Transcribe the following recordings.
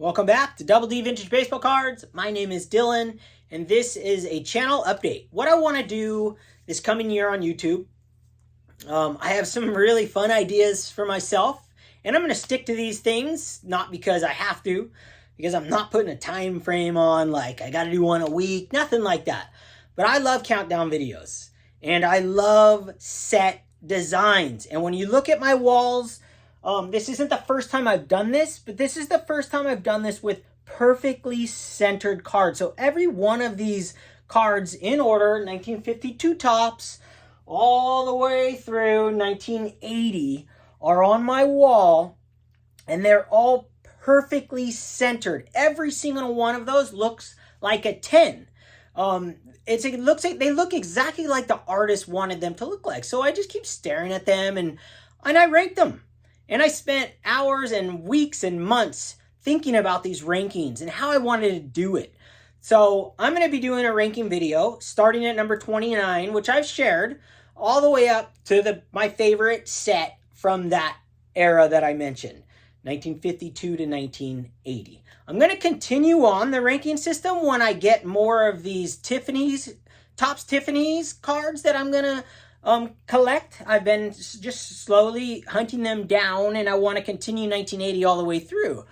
Welcome back to Double D Vintage Baseball Cards. My name is Dylan, and this is a channel update. What I want to do this coming year on YouTube, I have some really fun ideas for myself, and I'm going to stick to these things, not because I have to, because I'm not putting a time frame on, like I got to do one a week, nothing like that. But I love countdown videos, and I love set designs. And when you look at my walls, this isn't the first time I've done this, but this is the first time I've done this with perfectly centered cards. So every one of these cards in order, 1952 Topps, all the way through 1980, are on my wall, and they're all perfectly centered. Every single one of those looks like a 10. It looks like they look exactly like the artist wanted them to look like. So I just keep staring at them and I rate them. And I spent hours and weeks and months thinking about these rankings and how I wanted to do it. So I'm going to be doing a ranking video starting at number 29, which I've shared, all the way up to my favorite set from that era that I mentioned, 1952 to 1980. I'm going to continue on the ranking system when I get more of these Topps Tiffany's cards that I'm going to collect. I've been just slowly hunting them down, and I want to continue 1980 all the way through.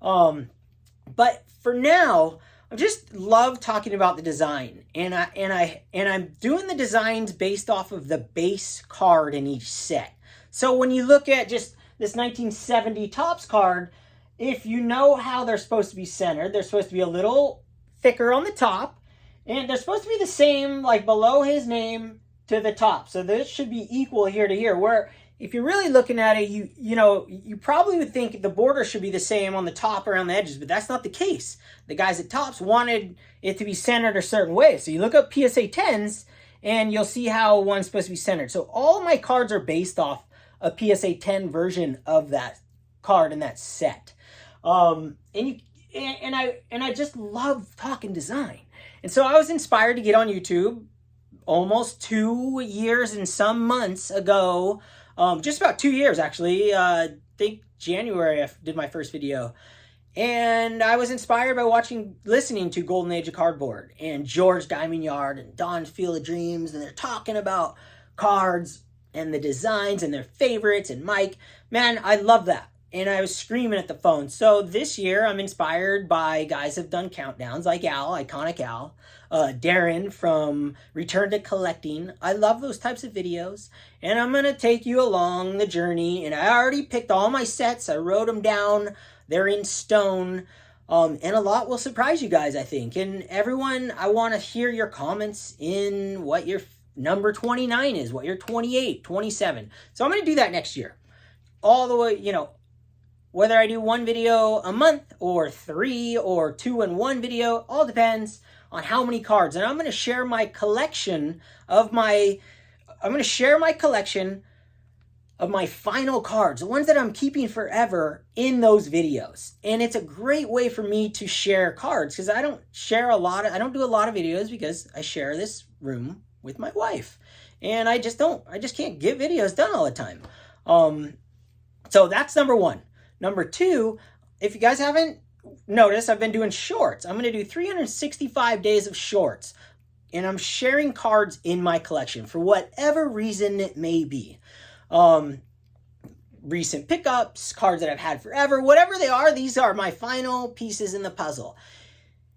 But for now, I just love talking about the design, and I'm doing the designs based off of the base card in each set. So when you look at just this 1970 Topps card, if you know how they're supposed to be centered, they're supposed to be a little thicker on the top, and they're supposed to be the same, like below his name to the top. So this should be equal here to here, where if you're really looking at it, you probably would think the border should be the same on the top around the edges, but that's not the case. The guys at Topps wanted it to be centered a certain way. So you look up PSA 10s and you'll see how one's supposed to be centered. So all my cards are based off a PSA 10 version of that card in that set. And I just love talking design. And so I was inspired to get on YouTube almost 2 years and some months ago, just about 2 years actually. I think January I did my first video, and I was inspired by listening to Golden Age of Cardboard and George Diamond Yard and Don's Field of Dreams, and they're talking about cards and the designs and their favorites. And Mike, man, I love that. And I was screaming at the phone. So this year I'm inspired by guys who've done countdowns like Al, Iconic Al, Darren from Return to Collecting. I love those types of videos, and I'm going to take you along the journey. And I already picked all my sets. I wrote them down. They're in stone. And a lot will surprise you guys, I think. And everyone, I want to hear your comments in what your number 29 is, what your 28, 27. So I'm going to do that next year. All the way, whether I do one video a month or 3 or 2-in-1 video, all depends on how many cards. And I'm going to share my collection of my final cards, the ones that I'm keeping forever, in those videos. And it's a great way for me to share cards, because I don't do a lot of videos because I share this room with my wife. And I just can't get videos done all the time. So that's number 1. Number 2, if you guys haven't noticed, I've been doing shorts. I'm going to do 365 days of shorts, and I'm sharing cards in my collection for whatever reason it may be. Recent pickups, cards that I've had forever, whatever they are, these are my final pieces in the puzzle.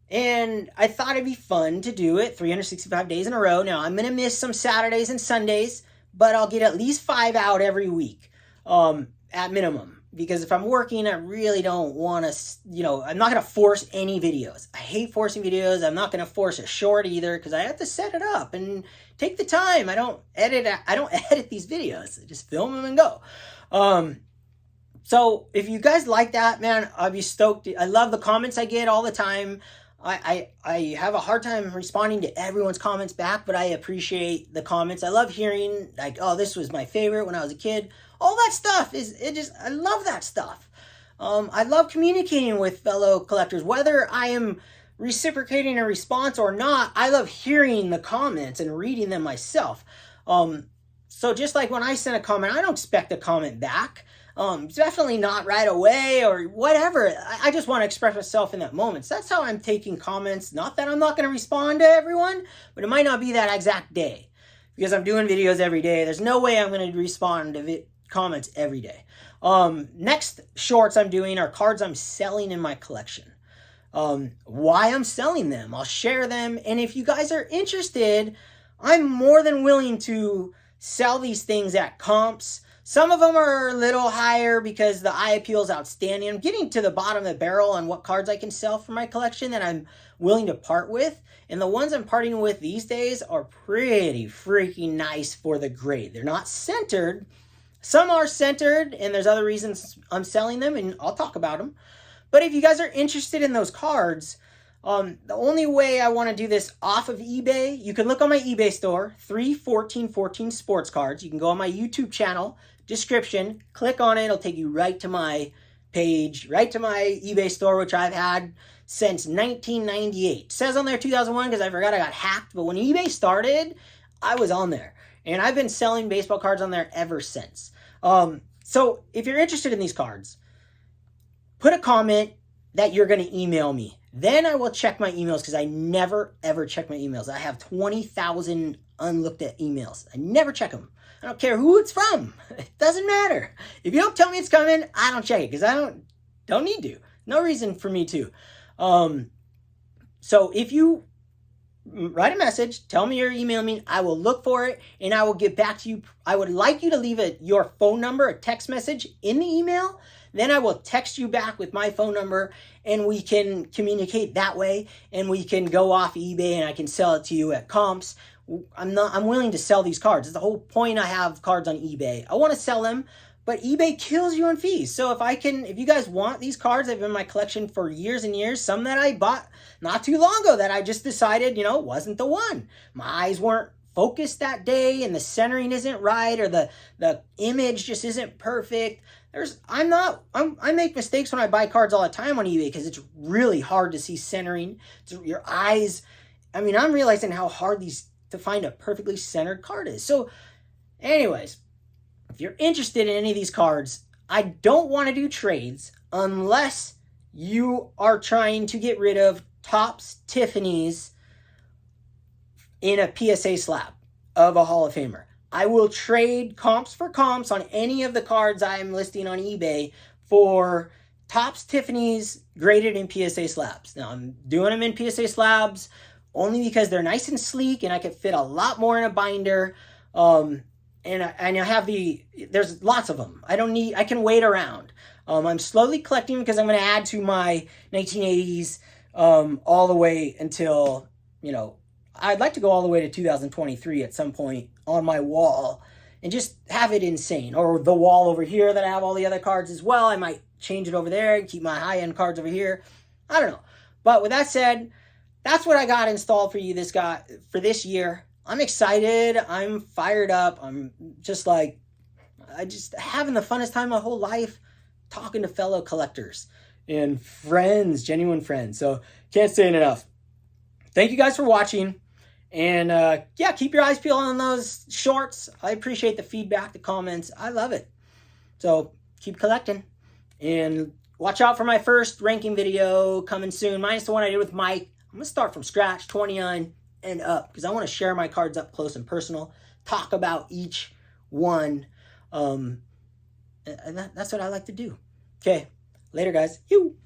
And I thought it'd be fun to do it 365 days in a row. Now, I'm going to miss some Saturdays and Sundays, but I'll get at least 5 out every week, at minimum. Because if I'm working, I really don't want to, I'm not going to force any videos. I hate forcing videos. I'm not going to force a short either, because I have to set it up and take the time. I don't edit these videos. I just film them and go. So if you guys like that, man, I'll be stoked. I love the comments I get all the time. I have a hard time responding to everyone's comments back, but I appreciate the comments. I love hearing, like, oh, this was my favorite when I was a kid. All that stuff I love that stuff. I love communicating with fellow collectors, whether I am reciprocating a response or not. I love hearing the comments and reading them myself. So just like when I send a comment, I don't expect a comment back. Definitely not right away or whatever. I just want to express myself in that moment. So that's how I'm taking comments. Not that I'm not going to respond to everyone, but it might not be that exact day because I'm doing videos every day. There's no way I'm going to respond to comments every day. Next shorts I'm doing are cards I'm selling in my collection. Why I'm selling them. I'll share them. And if you guys are interested, I'm more than willing to sell these things at comps. Some of them are a little higher because the eye appeal is outstanding. I'm getting to the bottom of the barrel on what cards I can sell for my collection that I'm willing to part with. And the ones I'm parting with these days are pretty freaking nice for the grade. They're not centered. Some are centered, and there's other reasons I'm selling them, and I'll talk about them. But if you guys are interested in those cards, the only way I want to do this off of eBay, you can look on my eBay store, 31414 sports cards. You can go on my YouTube channel, description, click on it. It'll take you right to my page, right to my eBay store, which I've had since 1998. It says on there 2001 because I forgot I got hacked. But when eBay started, I was on there. And I've been selling baseball cards on there ever since. So if you're interested in these cards, put a comment that you're going to email me. Then I will check my emails because I never, ever check my emails. I have 20,000 unlooked at emails. I never check them. I don't care who it's from. It doesn't matter. If you don't tell me it's coming, I don't check it because I don't need to. No reason for me to. So if you write a message, tell me you're emailing me, I will look for it and I will get back to you. I would like you to leave your phone number, a text message in the email. Then I will text you back with my phone number and we can communicate that way and we can go off eBay and I can sell it to you at comps. I'm willing to sell these cards. It's the whole point I have cards on eBay. I want to sell them, but eBay kills you on fees. So if you guys want these cards, they've been in my collection for years and years. Some that I bought not too long ago that I just decided, wasn't the one. My eyes weren't focused that day and the centering isn't right or the image just isn't perfect. I make mistakes when I buy cards all the time on eBay because it's really hard to see centering. Your eyes, I'm realizing how hard to find a perfectly centered card is. So anyways, if you're interested in any of these cards, I don't want to do trades unless you are trying to get rid of Topps Tiffany's in a PSA slab of a Hall of Famer. I will trade comps for comps on any of the cards I'm listing on eBay for Topps Tiffany's graded in PSA slabs. Now, I'm doing them in PSA slabs only because they're nice and sleek and I could fit a lot more in a binder. And I have there's lots of them. I can wait around. I'm slowly collecting because I'm going to add to my 1980s all the way until, I'd like to go all the way to 2023 at some point on my wall and just have it insane. Or the wall over here that I have all the other cards as well. I might change it over there and keep my high-end cards over here. I don't know. But with that said, that's what I got installed for you for this year. I'm excited. I'm fired up. I'm just having the funnest time of my whole life talking to fellow collectors and friends, genuine friends. So can't say it enough. Thank you guys for watching. And keep your eyes peeled on those shorts. I appreciate the feedback, the comments. I love it. So keep collecting. And watch out for my first ranking video coming soon. Minus the one I did with Mike. I'm going to start from scratch, 29 and up. Because I want to share my cards up close and personal. Talk about each one. And that's what I like to do. Okay. Later, guys. You.